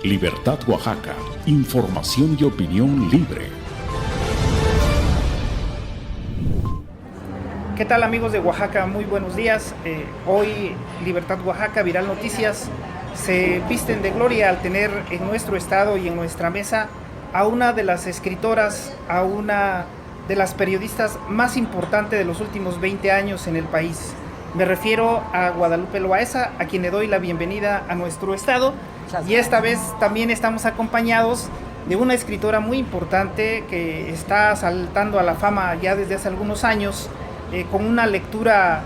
Libertad Oaxaca, información y opinión libre. ¿Qué tal, amigos de Oaxaca? Muy buenos días. Hoy Libertad Oaxaca, Viral Noticias, se visten de gloria al tener en nuestro estado y en nuestra mesa a una de las escritoras, a una de las periodistas más importantes de los últimos 20 años en el país. Me refiero a Guadalupe Loaesa, a quien le doy la bienvenida a nuestro estado. Y esta vez también estamos acompañados de una escritora muy importante que está saltando a la fama ya desde hace algunos años, con una lectura,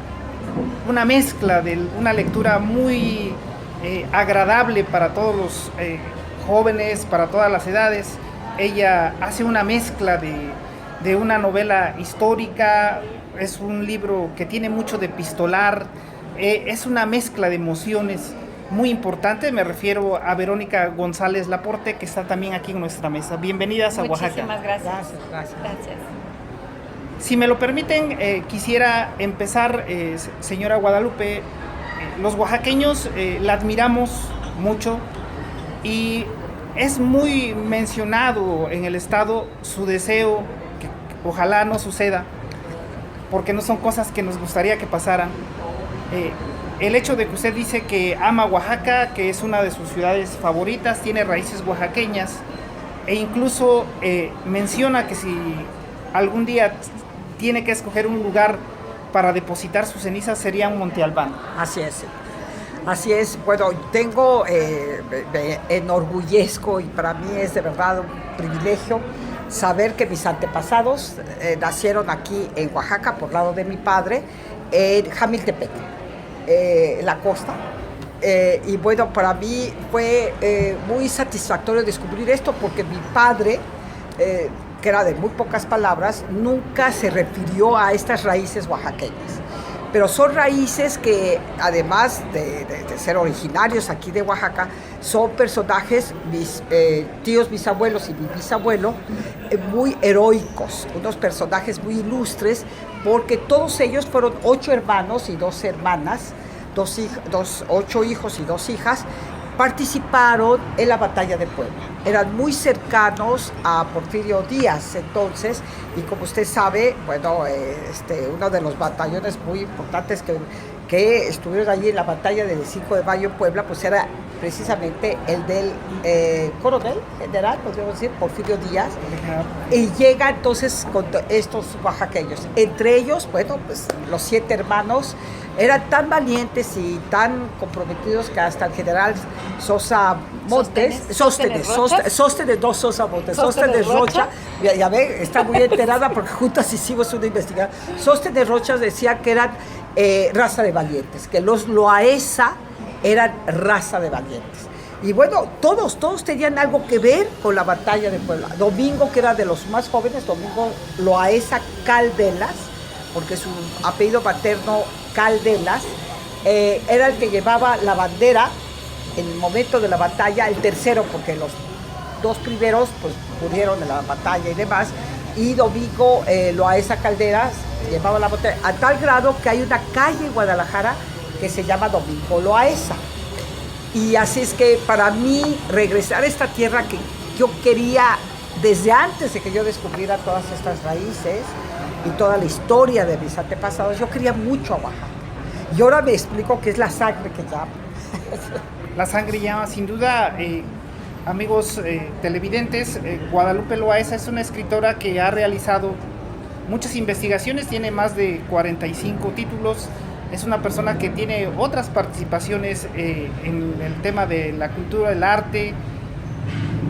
una mezcla de una lectura muy agradable para todos los jóvenes, para todas las edades. Ella hace una mezcla de una novela histórica, es un libro que tiene mucho de epistolar, es una mezcla de emociones muy importante. Me refiero a Verónica González Laporte, que está también aquí en nuestra mesa. Bienvenidas a Oaxaca. Muchísimas gracias. Gracias. Si me lo permiten, quisiera empezar, señora Guadalupe. Los oaxaqueños la admiramos mucho y es muy mencionado en el estado su deseo, que ojalá no suceda, porque no son cosas que nos gustaría que pasaran. El hecho de que usted dice que ama Oaxaca, que es una de sus ciudades favoritas, tiene raíces oaxaqueñas, e incluso menciona que si algún día tiene que escoger un lugar para depositar sus cenizas, sería un Monte Albán. Así es. Bueno, me enorgullezco y para mí es de verdad un privilegio saber que mis antepasados nacieron aquí en Oaxaca por lado de mi padre, en Jamiltepec, la costa. Y bueno, para mí fue muy satisfactorio descubrir esto porque mi padre, que era de muy pocas palabras, nunca se refirió a estas raíces oaxaqueñas. Pero son raíces que, además de ser originarios aquí de Oaxaca, son personajes, mis tíos bisabuelos y mi bisabuelo, muy heroicos, unos personajes muy ilustres, porque todos ellos fueron 8 hermanos y 2 hermanas, 8 hijos y 2 hijas, participaron en la batalla de Puebla. Eran muy cercanos a Porfirio Díaz entonces, y como usted sabe, bueno, uno de los batallones muy importantes que estuvieron allí en la batalla del 5 de mayo en Puebla, pues era precisamente el del coronel general, podríamos decir, Porfirio Díaz, y llega entonces con estos oaxaqueños. Entre ellos, bueno, pues los 7 hermanos eran tan valientes y tan comprometidos que hasta el general Sosa Montes, Sóstenes Rocha, ya ve, está muy enterada porque juntas hicimos una investigación. Sóstenes Rocha decía que eran raza de valientes, que los Loaesa eran raza de valientes. Y bueno, todos tenían algo que ver con la batalla de Puebla. Domingo, que era de los más jóvenes, Domingo Loaesa Caldelas, porque su apellido paterno Caldelas, era el que llevaba la bandera en el momento de la batalla, el tercero, porque los 2 primeros pues murieron en la batalla y demás, y Domingo Loaesa Caldelas llevaba la bandera, a tal grado que hay una calle en Guadalajara que se llama Domingo Loaesa. Y así es que para mí regresar a esta tierra que yo quería desde antes de que yo descubriera todas estas raíces y toda la historia de mis antepasados, yo quería mucho a Oaxaca. Y ahora me explico que es la sangre que llama. La sangre llama, sin duda. Amigos televidentes, Guadalupe Loaesa es una escritora que ha realizado muchas investigaciones, tiene más de 45 títulos. Es una persona que tiene otras participaciones en el tema de la cultura, el arte.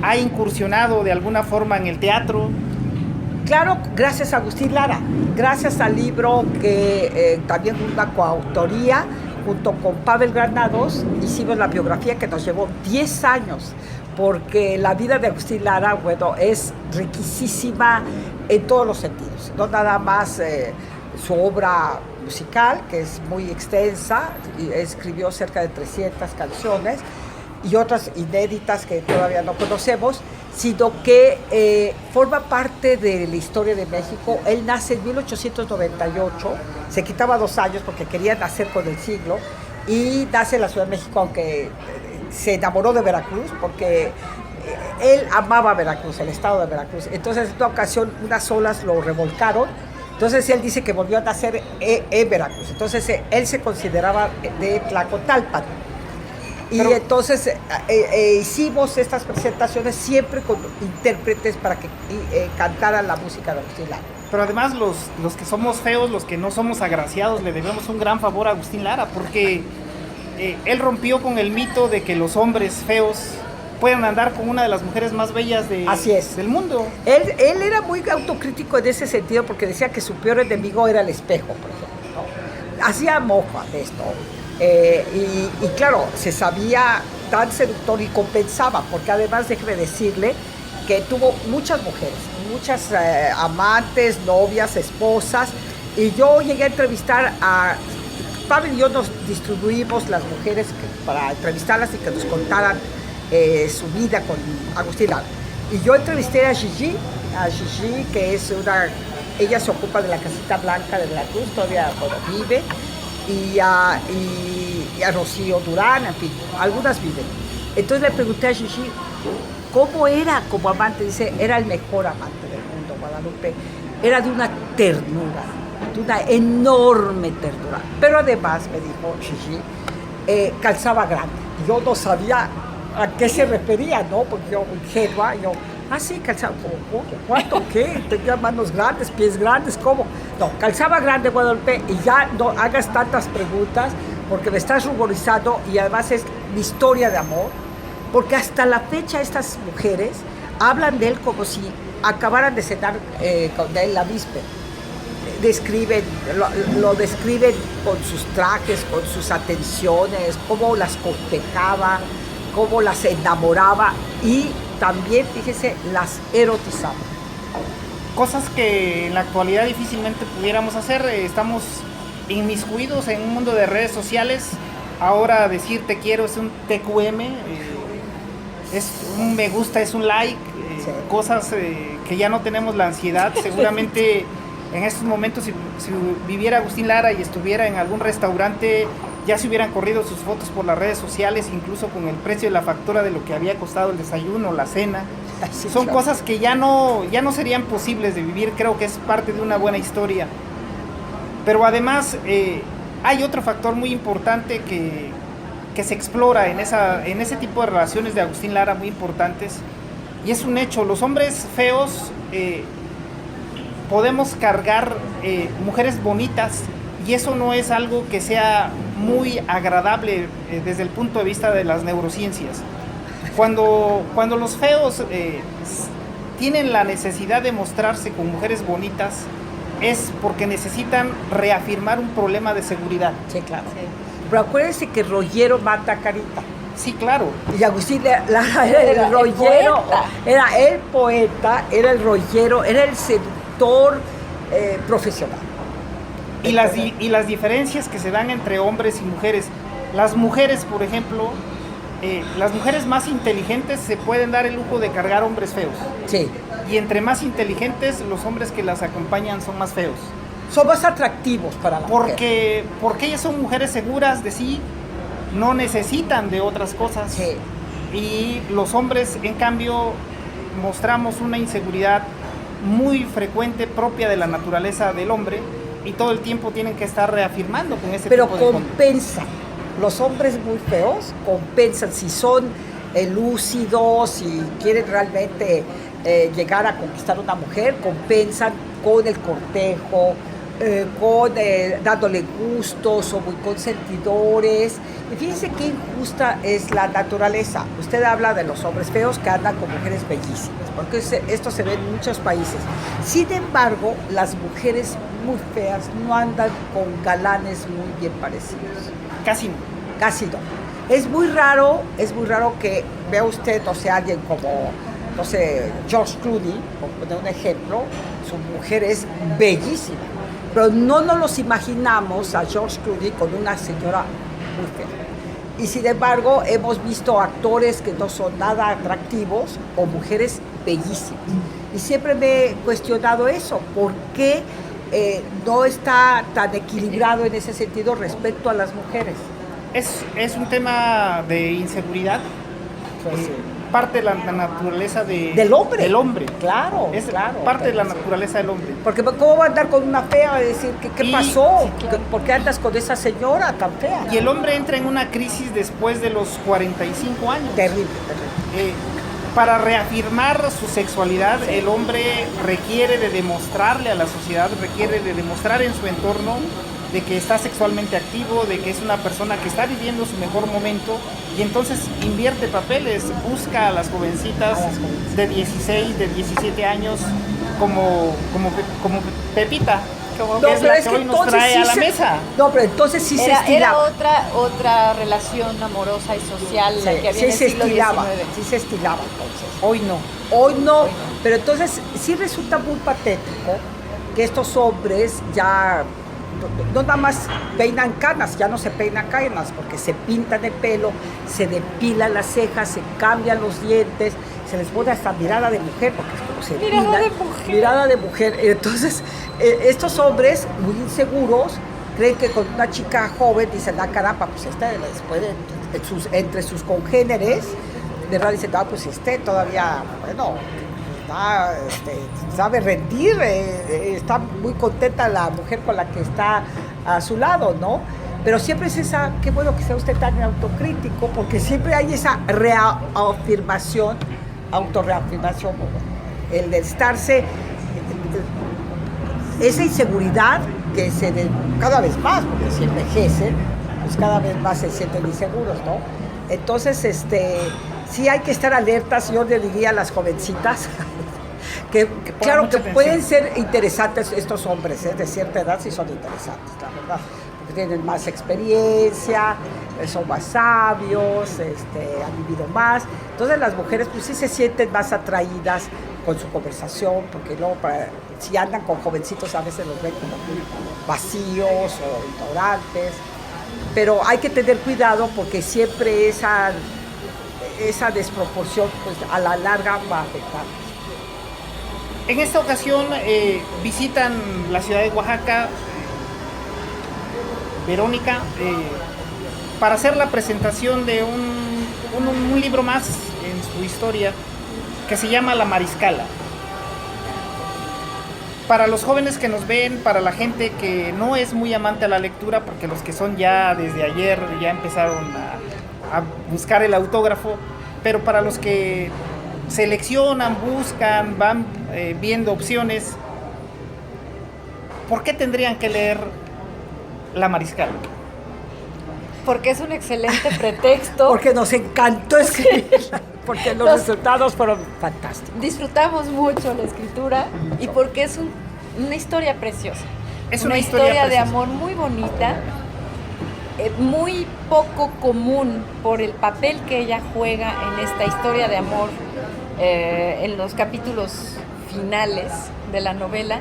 Ha incursionado de alguna forma en el teatro. Claro, gracias a Agustín Lara, gracias al libro que también una coautoría, junto con Pavel Granados, hicimos la biografía que nos llevó 10 años, porque la vida de Agustín Lara, bueno, es riquísima en todos los sentidos, no nada más su obra musical, que es muy extensa, y escribió cerca de 300 canciones, y otras inéditas que todavía no conocemos, sino que forma parte de la historia de México. Él nace en 1898, se quitaba 2 años porque quería nacer con el siglo, y nace en la Ciudad de México, aunque se enamoró de Veracruz porque él amaba Veracruz, el estado de Veracruz. Entonces, en una ocasión, unas olas lo revolcaron. Entonces, él dice que volvió a nacer en Veracruz. Entonces, él se consideraba de Tlacotalpan. Y entonces hicimos estas presentaciones siempre con intérpretes para que cantaran la música de Agustín Lara. Pero además los que somos feos, los que no somos agraciados, le debemos un gran favor a Agustín Lara, porque él rompió con el mito de que los hombres feos puedan andar con una de las mujeres más bellas del mundo. Él era muy autocrítico en ese sentido porque decía que su peor enemigo era el espejo, por ejemplo, ¿no? Hacía mofa de esto. Y claro, se sabía tan seductor y compensaba, porque además déjeme decirle que tuvo muchas mujeres, muchas amantes, novias, esposas, y yo llegué a entrevistar a... Pablo y yo nos distribuimos las mujeres para entrevistarlas y que nos contaran su vida con Agustín Lara. Y yo entrevisté a Gigi, que es una... Ella se ocupa de la Casita Blanca de Veracruz, todavía vive, y a Rocío Durán, en fin, algunas viven. Entonces le pregunté a Gigi cómo era como amante. Dice, era el mejor amante del mundo, Guadalupe. Era de una ternura, de una enorme ternura. Pero además, me dijo Gigi, calzaba grande. Yo no sabía a qué se refería, ¿no? Porque yo, ingenua, sí, calzaba, ¿cuánto qué? Tenía manos grandes, pies grandes, ¿cómo? No, calzaba grande, Guadalupe, y ya no hagas tantas preguntas, porque me estás ruborizando, y además es mi historia de amor, porque hasta la fecha estas mujeres hablan de él como si acabaran de cenar con él la víspera. Lo describen con sus trajes, con sus atenciones, cómo las cortejaba, cómo las enamoraba, y también, fíjese, las erotizaba. Cosas que en la actualidad difícilmente pudiéramos hacer. Estamos inmiscuidos en un mundo de redes sociales. Ahora decir te quiero es un TQM, es un me gusta, es un like, sí. Cosas que ya no tenemos la ansiedad. Seguramente en estos momentos, si viviera Agustín Lara y estuviera en algún restaurante, ya se hubieran corrido sus fotos por las redes sociales, incluso con el precio de la factura de lo que había costado el desayuno, la cena. Sí, son claro. Cosas que ya no serían posibles de vivir. Creo que es parte de una buena historia. Pero además hay otro factor muy importante que se explora en ese tipo de relaciones de Agustín Lara, muy importantes, y es un hecho. Los hombres feos podemos cargar mujeres bonitas, y eso no es algo que sea muy agradable desde el punto de vista de las neurociencias. Cuando los feos tienen la necesidad de mostrarse con mujeres bonitas, es porque necesitan reafirmar un problema de seguridad. Sí, claro. Sí. Pero acuérdense que Rollero mata a Carita. Sí, claro. Y Agustín Lara era el rollero, era el poeta, era el rollero, era el seductor profesional. Y las diferencias que se dan entre hombres y mujeres. Las mujeres, por ejemplo, las mujeres más inteligentes se pueden dar el lujo de cargar hombres feos. Sí. Y entre más inteligentes, los hombres que las acompañan son más feos. Son más atractivos para la mujer. Porque ellas son mujeres seguras de sí, no necesitan de otras cosas. Sí. Y los hombres, en cambio, mostramos una inseguridad muy frecuente propia de la naturaleza del hombre, y todo el tiempo tienen que estar reafirmando con ese tipo de... Pero compensan. Los hombres muy feos compensan. Si son lúcidos, si quieren realmente llegar a conquistar a una mujer, compensan con el cortejo, dándole gustos, son muy consentidores. Y fíjense qué injusta es la naturaleza. Usted habla de los hombres feos que andan con mujeres bellísimas, porque esto se ve en muchos países. Sin embargo, las mujeres muy feas no andan con galanes muy bien parecidos. Casi no. Casi no. Es muy raro que vea usted, o sea, alguien como, no sé, George Clooney, por poner un ejemplo. Su mujer es bellísima, pero no nos los imaginamos a George Clooney con una señora muy fea. Y sin embargo, hemos visto actores que no son nada atractivos o mujeres bellísimas. Y siempre me he cuestionado eso, ¿por qué no está tan equilibrado en ese sentido respecto a las mujeres? Es un tema de inseguridad. Pues, sí. Parte de la naturaleza del hombre. Del hombre. Claro, es claro. parte de la sí. naturaleza del hombre. Porque ¿cómo va a andar con una fea? Es decir, ¿qué pasó? Sí, claro. ¿Por qué andas con esa señora tan fea? Y el hombre entra en una crisis después de los 45 años. Terrible. Para reafirmar su sexualidad, sí. El hombre requiere de demostrarle a la sociedad, requiere de demostrar en su entorno de que está sexualmente activo, de que es una persona que está viviendo su mejor momento, y entonces invierte papeles, busca a las jovencitas de 16, de 17 años como Pepita, que es la que hoy nos trae a la mesa. No, pero entonces sí se estilaba. Era otra relación amorosa y social la que había en el siglo XIX. Sí se estilaba entonces. Hoy no. Hoy no, pero entonces sí resulta muy patético que estos hombres ya no nada más peinan canas, ya no se peinan canas, porque se pintan el pelo, se depilan las cejas, se cambian los dientes, se les pone hasta mirada de mujer, porque es como se mirada de mujer. Entonces, estos hombres muy inseguros creen que con una chica joven dicen, caramba, pues entre sus congéneres, de verdad dicen, pues todavía, bueno, sabe rendir, está muy contenta la mujer con la que está a su lado, ¿no? Pero siempre es esa, qué bueno que sea usted tan autocrítico, porque siempre hay esa autorreafirmación, el de estarse, esa inseguridad que cada vez más, porque si envejecen, pues cada vez más se sienten inseguros, ¿no? Entonces, sí hay que estar alertas, yo le diría a las jovencitas, que claro que pueden ser interesantes estos hombres, de cierta edad sí son interesantes, la verdad, porque tienen más experiencia, son más sabios, han vivido más. Entonces las mujeres pues sí se sienten más atraídas con su conversación, porque luego si andan con jovencitos a veces los ven como muy vacíos o ignorantes, pero hay que tener cuidado porque siempre esa desproporción pues a la larga va a afectar. En esta ocasión visitan la ciudad de Oaxaca, Verónica, para hacer la presentación de un libro más en su historia que se llama La Mariscala. Para los jóvenes que nos ven, para la gente que no es muy amante a la lectura, porque los que son ya desde ayer ya empezaron a buscar el autógrafo, pero para los que seleccionan, buscan, van viendo opciones, ¿por qué tendrían que leer La Mariscala? Porque es un excelente pretexto. Porque nos encantó escribirla, porque los resultados fueron fantásticos. Disfrutamos mucho la escritura y porque es una historia preciosa. Es una historia de amor muy bonita, muy poco común por el papel que ella juega en esta historia de amor en los capítulos finales de la novela,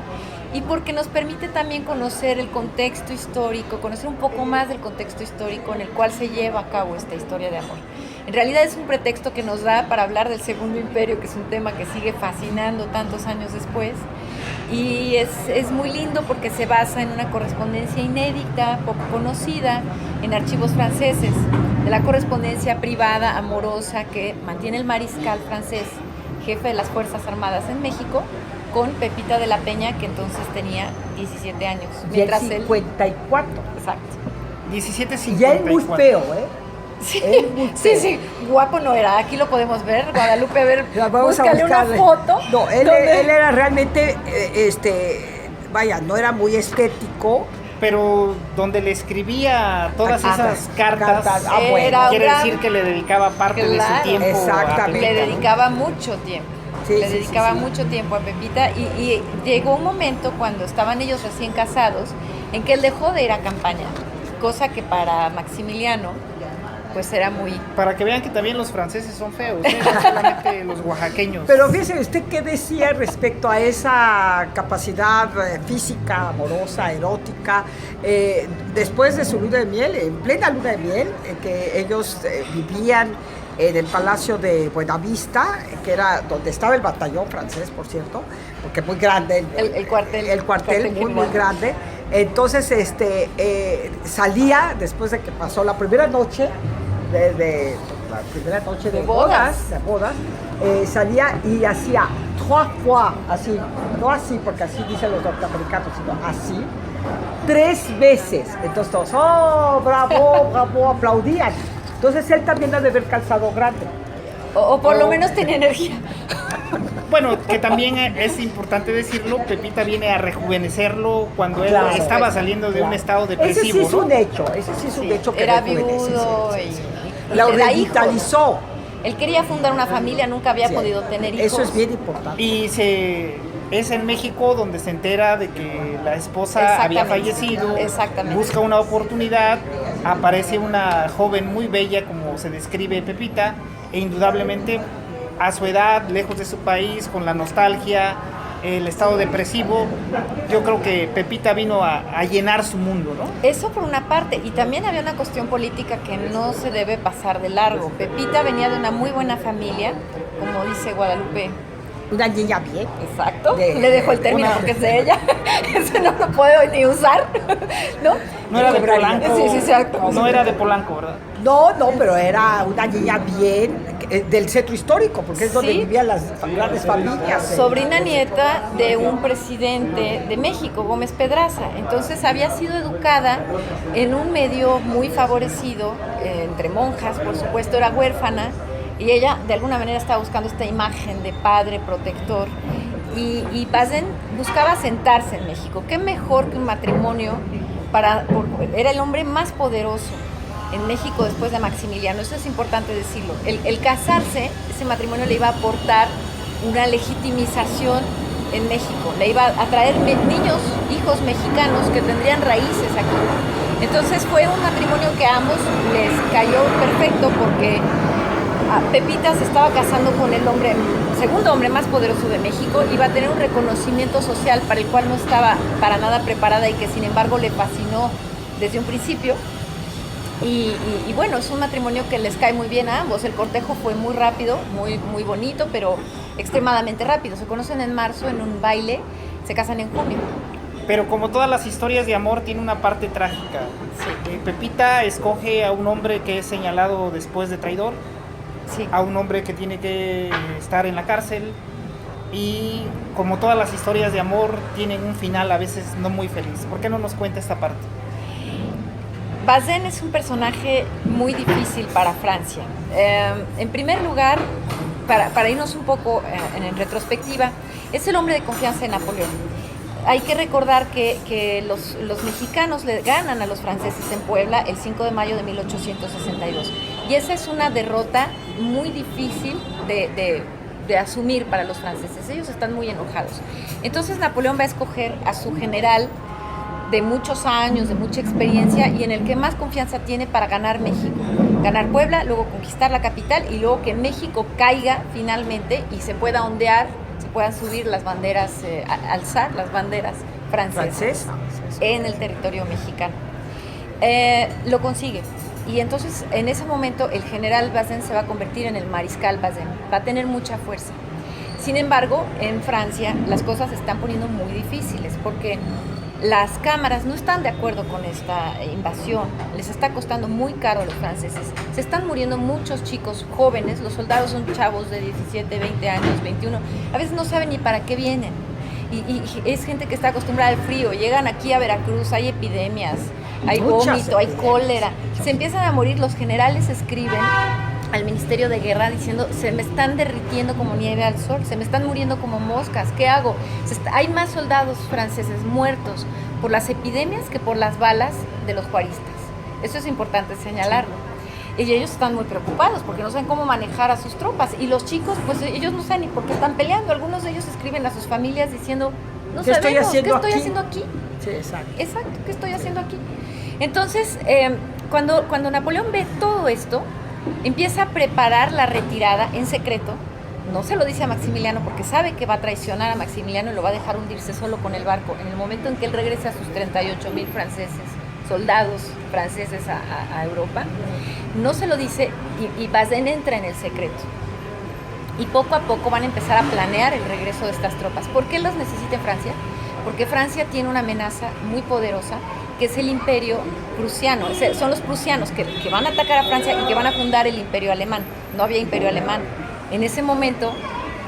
y porque nos permite también conocer el contexto histórico, conocer un poco más del contexto histórico en el cual se lleva a cabo esta historia de amor. En realidad es un pretexto que nos da para hablar del Segundo Imperio, que es un tema que sigue fascinando tantos años después, y es muy lindo porque se basa en una correspondencia inédita, poco conocida, en archivos franceses, de la correspondencia privada, amorosa, que mantiene el mariscal francés, jefe de las Fuerzas Armadas en México, con Pepita de la Peña, que entonces tenía 17 años. Mientras y el 54. Exacto. 1754. Ya es muy feo, Sí, sí, guapo no era. Aquí lo podemos ver, Guadalupe, a ver, búscale una foto. No, él era realmente, vaya, no era muy estético. Pero donde le escribía todas esas cartas, quiere decir que le dedicaba parte de su tiempo. Exactamente. A Pepita, le dedicaba mucho tiempo. Mucho tiempo a Pepita y llegó un momento cuando estaban ellos recién casados en que él dejó de ir a campaña, cosa que para Maximiliano pues era muy... Para que vean que también los franceses son feos, no solamente los oaxaqueños. Pero fíjese, ¿usted qué decía respecto a esa capacidad física, amorosa, erótica, después de su luna de miel, en plena luna de miel, que ellos vivían en el Palacio de Buenavista, que era donde estaba el batallón francés, por cierto, porque muy grande, el cuartel muy grande. Entonces, salía después de que pasó la primera noche de bodas, salía y hacía 3 fois, así, no así porque así dicen los norteamericanos, sino así, 3 veces. Entonces todos, oh, bravo, bravo, aplaudían. Entonces él también ha de haber calzado grande. O por lo menos tenía energía. Bueno, que también es importante decirlo, Pepita viene a rejuvenecerlo cuando él Claro, estaba saliendo de un estado depresivo. Ese sí es ¿no? un hecho, que era rejuvenece, viudo sí. y La era revitalizó. hijo. Él quería fundar una familia, nunca había Sí. podido tener hijos. Eso es bien importante. Y es en México donde se entera de que la esposa había fallecido, Exactamente. busca una oportunidad, aparece una joven muy bella como se describe Pepita, e indudablemente a su edad, lejos de su país, con la nostalgia, el estado depresivo, yo creo que Pepita vino a llenar su mundo, ¿no? Eso por una parte, y también había una cuestión política que no se debe pasar de largo. Pepita venía de una muy buena familia, como dice Guadalupe. Una niña bien. Exacto, le dejo el término porque es de ella, eso no lo puedo ni usar, ¿no? No era de Polanco, Sí, exacto. no era de Polanco, ¿verdad? No, pero era una niña bien del centro histórico, porque es donde Sí. vivían las grandes familias. Sobrina nieta de un presidente de México, Gómez Pedraza. Entonces había sido educada en un medio muy favorecido, entre monjas, por supuesto, era huérfana, y ella de alguna manera estaba buscando esta imagen de padre protector. Y Bazin buscaba sentarse en México. ¿Qué mejor que un matrimonio? Era el hombre más poderoso en México después de Maximiliano, eso es importante decirlo. El casarse, ese matrimonio le iba a aportar una legitimización en México, le iba a traer niños, hijos mexicanos que tendrían raíces aquí. Entonces fue un matrimonio que a ambos les cayó perfecto porque Pepita se estaba casando con el segundo hombre más poderoso de México, iba a tener un reconocimiento social para el cual no estaba para nada preparada y que sin embargo le fascinó desde un principio. Y bueno, es un matrimonio que les cae muy bien a ambos. El cortejo fue muy rápido, muy bonito, pero extremadamente rápido. Se conocen en marzo en un baile, se casan en junio. Pero como todas las historias de amor, tiene una parte trágica. Sí. Pepita escoge a un hombre que es señalado después de traidor, Sí. a un hombre que tiene que estar en la cárcel, y como todas las historias de amor, tienen un final a veces no muy feliz. ¿Por qué no nos cuenta esta parte? Bazin es un personaje muy difícil para Francia. En primer lugar, para irnos un poco en retrospectiva, es el hombre de confianza de Napoleón. Hay que recordar que los mexicanos le ganan a los franceses en Puebla el 5 de mayo de 1862. Y esa es una derrota muy difícil de asumir para los franceses. Ellos están muy enojados. Entonces Napoleón va a escoger a su general de muchos años, de mucha experiencia y en el que más confianza tiene para ganar México. Ganar Puebla, luego conquistar la capital y luego que México caiga finalmente y se pueda ondear, se puedan subir las banderas, alzar las banderas francesas en el territorio mexicano. Lo consigue. Y entonces en ese momento el general Bazin se va a convertir en el mariscal Bazin, va a tener mucha fuerza. Sin embargo, en Francia las cosas se están poniendo muy difíciles porque las cámaras no están de acuerdo con esta invasión, les está costando muy caro a los franceses, se están muriendo muchos chicos jóvenes, los soldados son chavos de 17, 20 años, 21, a veces no saben ni para qué vienen. Y es gente que está acostumbrada al frío, llegan aquí a Veracruz, hay epidemias, hay vómito, hay cólera, se empiezan a morir, los generales escriben al Ministerio de Guerra diciendo, se me están derritiendo como nieve al sol, se me están muriendo como moscas, ¿qué hago? Hay más soldados franceses muertos por las epidemias que por las balas de los juaristas, eso es importante señalarlo. Y ellos están muy preocupados porque no saben cómo manejar a sus tropas. Y los chicos, pues ellos no saben ni por qué están peleando. Algunos de ellos escriben a sus familias diciendo, no sabemos, ¿qué estoy haciendo aquí? Sí, exacto. Exacto, ¿qué estoy haciendo aquí? Entonces, cuando Napoleón ve todo esto, empieza a preparar la retirada en secreto. No se lo dice a Maximiliano porque sabe que va a traicionar a Maximiliano y lo va a dejar hundirse solo con el barco. En el momento en que él regrese a sus 38,000 franceses, soldados franceses a Europa, no se lo dice y Bazin entra en el secreto. Y poco a poco van a empezar a planear el regreso de estas tropas. ¿Por qué los necesita en Francia? porque Francia tiene una amenaza muy poderosa, que es el imperio prusiano. Son los prusianos que van a atacar a Francia y que van a fundar el imperio alemán. No había imperio alemán. En ese momento,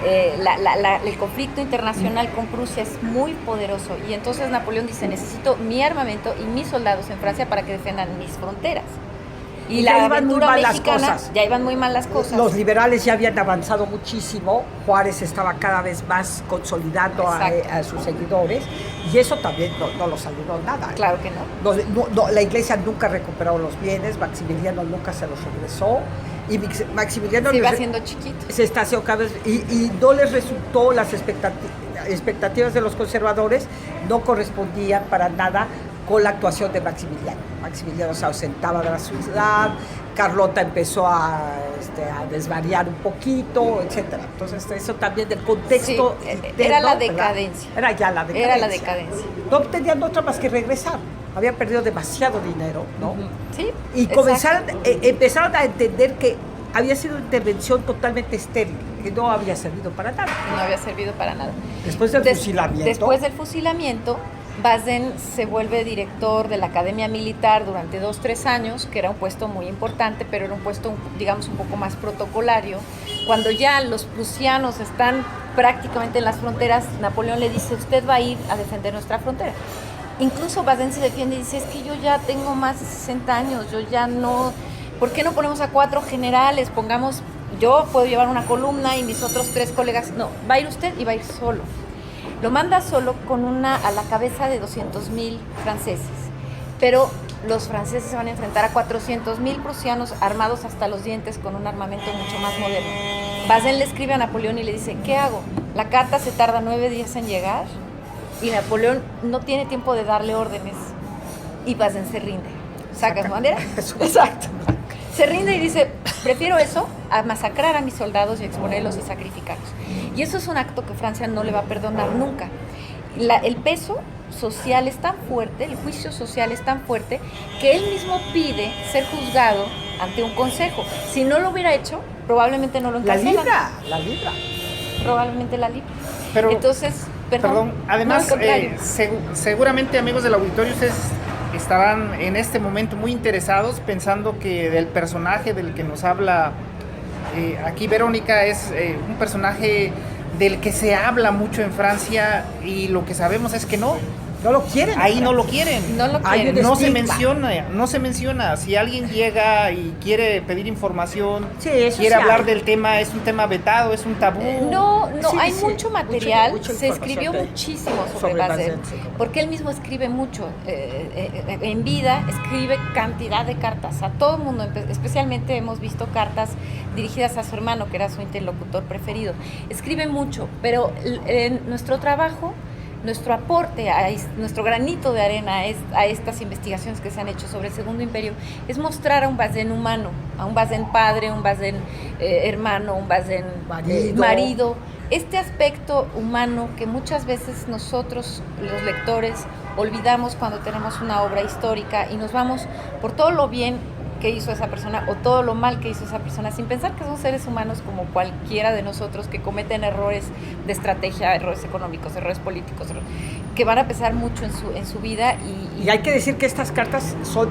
el conflicto internacional con Prusia es muy poderoso, y entonces Napoleón dice: necesito mi armamento y mis soldados en Francia para que defendan mis fronteras. Y la aventura mexicana, ya iban muy mal las cosas. Los liberales ya habían avanzado muchísimo, Juárez estaba cada vez más consolidando a sus seguidores, y eso también no los ayudó nada. Claro que no. La iglesia nunca recuperó los bienes, Maximiliano nunca se los regresó, y Maximiliano se iba haciendo chiquito. Se está haciendo cada vez, y no les resultó, las expectativas de los conservadores no correspondían para nada con la actuación de Maximiliano. Maximiliano se ausentaba de la ciudad, Carlota empezó a desvariar un poquito, etcétera. Entonces eso también del contexto era la decadencia. Era ya la decadencia. Era la decadencia. No tenían otra más que regresar. Habían perdido demasiado dinero, ¿no? Sí. Y empezaron a entender que había sido una intervención totalmente estéril, que no había servido para nada. No había servido para nada. Después del fusilamiento. Después del fusilamiento, Bazin se vuelve director de la Academia Militar durante 2-3 años, que era un puesto muy importante, pero era un puesto, digamos, un poco más protocolario. Cuando ya los prusianos están prácticamente en las fronteras, Napoleón le dice: usted va a ir a defender nuestra frontera. Incluso Bazin se defiende y dice: es que yo ya tengo más de 60 años, yo ya no... ¿Por qué no ponemos a 4 generales? Yo puedo llevar una columna y mis otros 3 colegas... No, va a ir usted y va a ir solo. Lo manda solo a la cabeza de 200,000 franceses, pero los franceses se van a enfrentar a 400,000 prusianos armados hasta los dientes con un armamento mucho más moderno. Bazin le escribe a Napoleón y le dice: ¿qué hago? La carta se tarda 9 días en llegar y Napoleón no tiene tiempo de darle órdenes, y Bazin se rinde. ¿Saca su bandera? Exacto. Se rinde y dice: prefiero eso a masacrar a mis soldados y exponerlos y sacrificarlos. Y eso es un acto que Francia no le va a perdonar nunca. El peso social es tan fuerte, el juicio social es tan fuerte, que él mismo pide ser juzgado ante un consejo. Si no lo hubiera hecho, probablemente no lo encarcelan. La libra. Probablemente la libra. Pero, entonces, perdón. Además, seguramente, amigos del auditorio, ustedes estarán en este momento muy interesados pensando que del personaje del que nos habla aquí Verónica es un personaje del que se habla mucho en Francia, y lo que sabemos es que no lo quieren. Ahí no lo quieren. No lo quieren. No se menciona. Si alguien llega y quiere pedir información, quiere hablar del tema, es un tema vetado, es un tabú. Hay mucho material. Mucha se escribió muchísimo sobre Bazin, porque él mismo escribe mucho. En vida escribe cantidad de cartas a todo el mundo, especialmente hemos visto cartas dirigidas a su hermano, que era su interlocutor preferido. Escribe mucho, pero nuestro trabajo, nuestro aporte, nuestro granito de arena a estas investigaciones que se han hecho sobre el Segundo Imperio, es mostrar a un Bazin humano, a un Bazin padre, un Bazin hermano, un Bazin marido. Este aspecto humano que muchas veces nosotros, los lectores, olvidamos cuando tenemos una obra histórica y nos vamos por todo lo bien que hizo esa persona o todo lo mal que hizo esa persona, sin pensar que son seres humanos como cualquiera de nosotros, que cometen errores de estrategia, errores económicos, errores políticos, que van a pesar mucho en su vida. Y hay que decir que estas cartas son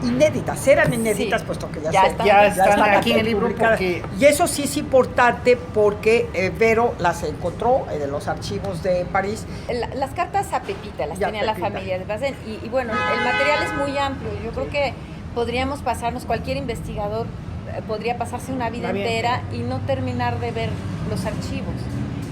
inéditas, eran inéditas, puesto que ya están aquí en el libro. Y eso sí es importante porque Vero las encontró en los archivos de París. Las cartas a Pepita las tenía la familia de Bazin, y bueno, el material es muy amplio. Yo creo que podríamos pasarnos, cualquier investigador podría pasarse una vida entera y no terminar de ver los archivos.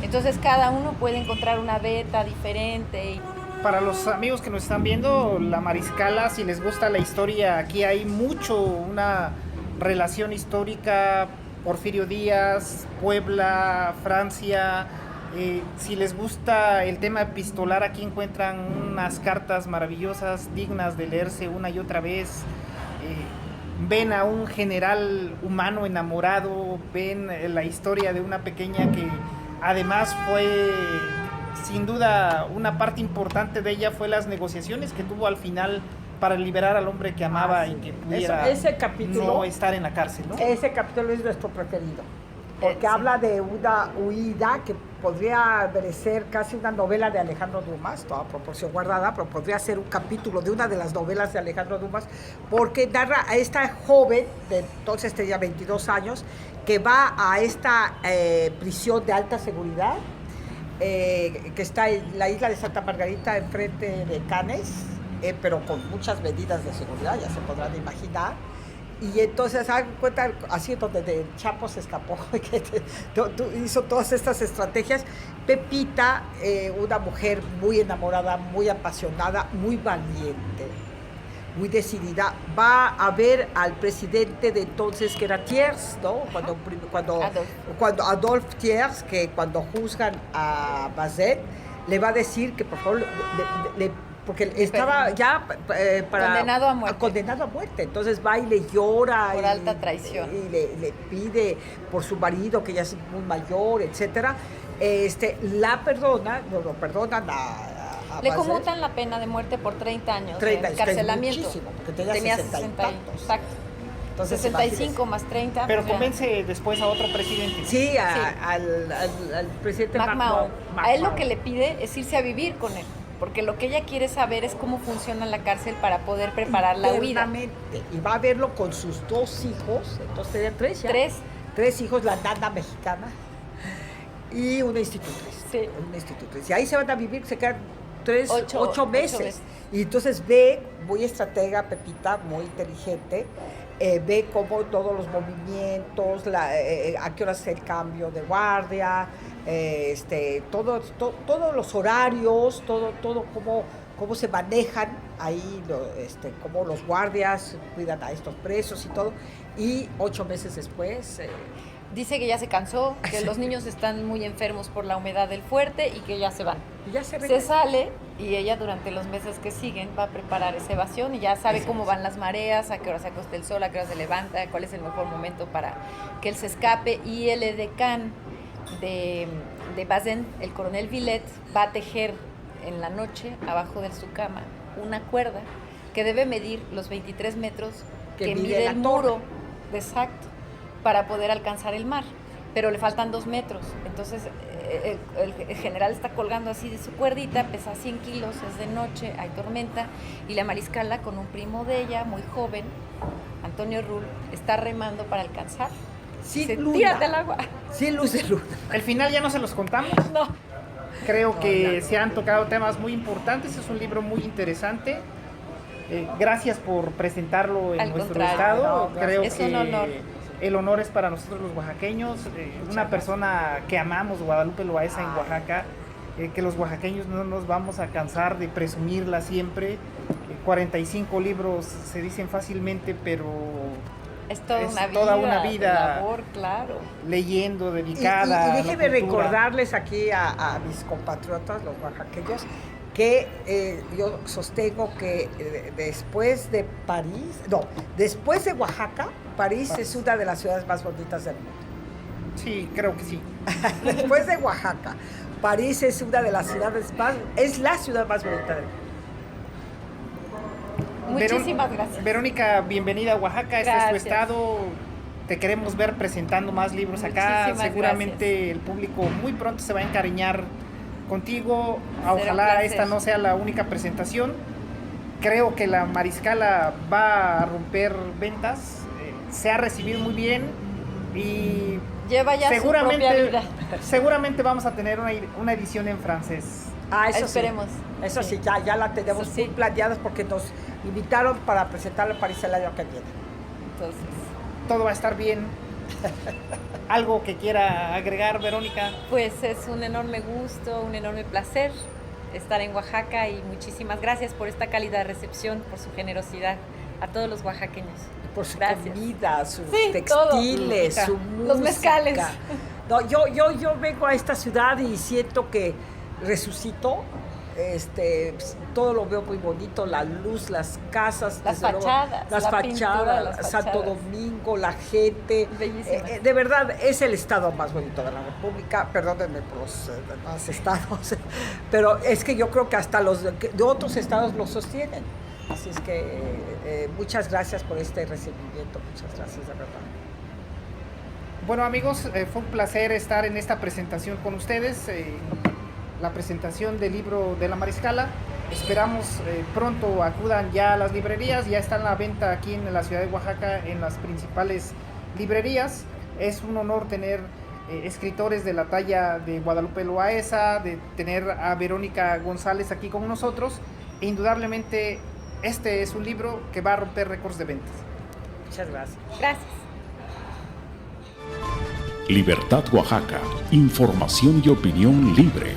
Entonces cada uno puede encontrar una beta diferente. Para los amigos que nos están viendo, La Mariscala, si les gusta la historia, aquí hay una relación histórica, Porfirio Díaz, Puebla, Francia. Si les gusta el tema epistolar, aquí encuentran unas cartas maravillosas, dignas de leerse una y otra vez. Ven a un general humano enamorado, ven la historia de una pequeña que además fue, sin duda, una parte importante de ella fue las negociaciones que tuvo al final para liberar al hombre que amaba y que pudiera ese capítulo, no estar en la cárcel, ¿no? Ese capítulo es nuestro preferido. porque Sí. habla de una huida que podría merecer casi una novela de Alejandro Dumas, toda proporción guardada, pero podría ser un capítulo de una de las novelas de Alejandro Dumas, porque narra a esta joven, de entonces tenía 22 años, que va a esta prisión de alta seguridad, que está en la isla de Santa Margarita, enfrente de Cannes, pero con muchas medidas de seguridad, ya se podrán imaginar. Y entonces, hagan cuenta, así donde el Chapo se escapó, que hizo todas estas estrategias. Pepita, una mujer muy enamorada, muy apasionada, muy valiente, muy decidida, va a ver al presidente de entonces, que era Thiers, ¿no? Cuando Adolphe Thiers, que cuando juzgan a Bazet, le va a decir que por favor porque estaba ya condenado a muerte. Condenado a muerte. Entonces va y le llora. Por alta traición. Y le pide por su marido, que ya es muy mayor, etcétera. La perdonan, lo perdonan a Le Bazet. conmutan la pena de muerte por 30 años 30, de encarcelamiento. muchísimo, porque tenía 60 y tantos. Exacto. Entonces, 65 más 30. Pero pues ya. convence después a otro presidente. Sí, al presidente MacMahon. MacMahon. A él lo que le pide es irse a vivir con él, porque lo que ella quiere saber es cómo funciona la cárcel para poder preparar la huida. Internamente. Y va a verlo con sus 2 hijos, entonces tenía 3 ya. 3 hijos, la nana mexicana y una institutriz. Sí. Una institutriz. Y ahí se van a vivir, se quedan 8 meses. meses. Y entonces ve, muy estratega Pepita, muy inteligente, ve cómo todos los movimientos, a qué hora es el cambio de guardia, todos los horarios, todo cómo se manejan ahí, cómo los guardias cuidan a estos presos y todo. Y 8 meses después... Dice que ya se cansó, que los niños están muy enfermos por la humedad del fuerte y que ya se van. y ya se Se regresa. sale y ella durante los meses que siguen va a preparar esa evasión y ya sabe cómo van las mareas, a qué hora se acuesta el sol, a qué hora se levanta, cuál es el mejor momento para que él se escape. Y el edecán de Bazin, el coronel Villet, va a tejer en la noche abajo de su cama una cuerda que debe medir los 23 metros que mide la el torre. muro, exacto, para poder alcanzar el mar, pero le faltan 2 metros. Entonces el general está colgando así de su cuerdita, pesa 100 kilos, es de noche, hay tormenta, y la mariscala con un primo de ella, muy joven, Antonio Rull, está remando para alcanzar. Sin Se luna. tírate al agua. Sin luz de luna. El final ya no se los contamos. No. Creo que se han tocado temas muy importantes. Es un libro muy interesante. Gracias por presentarlo en Al nuestro contrario, estado. no, Creo es que un honor. el honor es para nosotros los oaxaqueños. Una persona que amamos, Guadalupe Loaesa, en Oaxaca, que los oaxaqueños no nos vamos a cansar de presumirla siempre. 45 libros se dicen fácilmente, pero Es toda es una vida. toda una vida. De labor, claro. leyendo, dedicada. Y a la déjenme cultura. recordarles aquí a mis compatriotas, los oaxaqueños, que yo sostengo que después de después de Oaxaca, París es una de las ciudades más bonitas del mundo. Sí, creo que sí. Después de Oaxaca, París es una de las es la ciudad más bonita del mundo. Muchísimas gracias. Verónica, bienvenida a Oaxaca, este es tu Gracias. estado. Te queremos ver presentando más libros acá. Muchísimas Seguramente gracias. el público muy pronto se va a encariñar contigo. Será un Ojalá placer. esta no sea la única presentación. Creo que la Mariscala va a romper ventas. Se ha recibido muy bien y Lleva ya su propia vida. seguramente vamos a tener una edición en francés. Eso Esperemos. Sí. Eso sí, Sí. ya la tenemos Eso sí. muy planeadas porque nos invitaron para presentarla en París el año que viene. Entonces, Todo va a estar bien. ¿Algo que quiera agregar, Verónica? pues es un enorme gusto, un enorme placer estar en Oaxaca y muchísimas gracias por esta cálida recepción, por su generosidad a todos los oaxaqueños. Por su Gracias. comida, sus Sí, textiles, todo. su música. Los mezcales. No, yo vengo a esta ciudad y siento que resucito. Todo lo veo muy bonito, la luz, las casas, Las desde luego, fachadas, las la pintura de las fachadas, Santo fachadas. Domingo, la gente. Bellísimas. De verdad, es el estado más bonito de la República. Perdónenme por los demás estados, pero es que yo creo que hasta los de otros estados lo sostienen. Así es que muchas gracias por este recibimiento, muchas gracias, de verdad. Bueno amigos, fue un placer estar en esta presentación con ustedes, la presentación del libro de la Mariscala. Esperamos pronto acudan ya a las librerías, ya está en la venta aquí en la ciudad de Oaxaca en las principales librerías. Es un honor tener escritores de la talla de Guadalupe Loaesa, de tener a Verónica González aquí con nosotros, e indudablemente este es un libro que va a romper récords de ventas. Muchas gracias. Gracias. Libertad Oaxaca, información y opinión libre.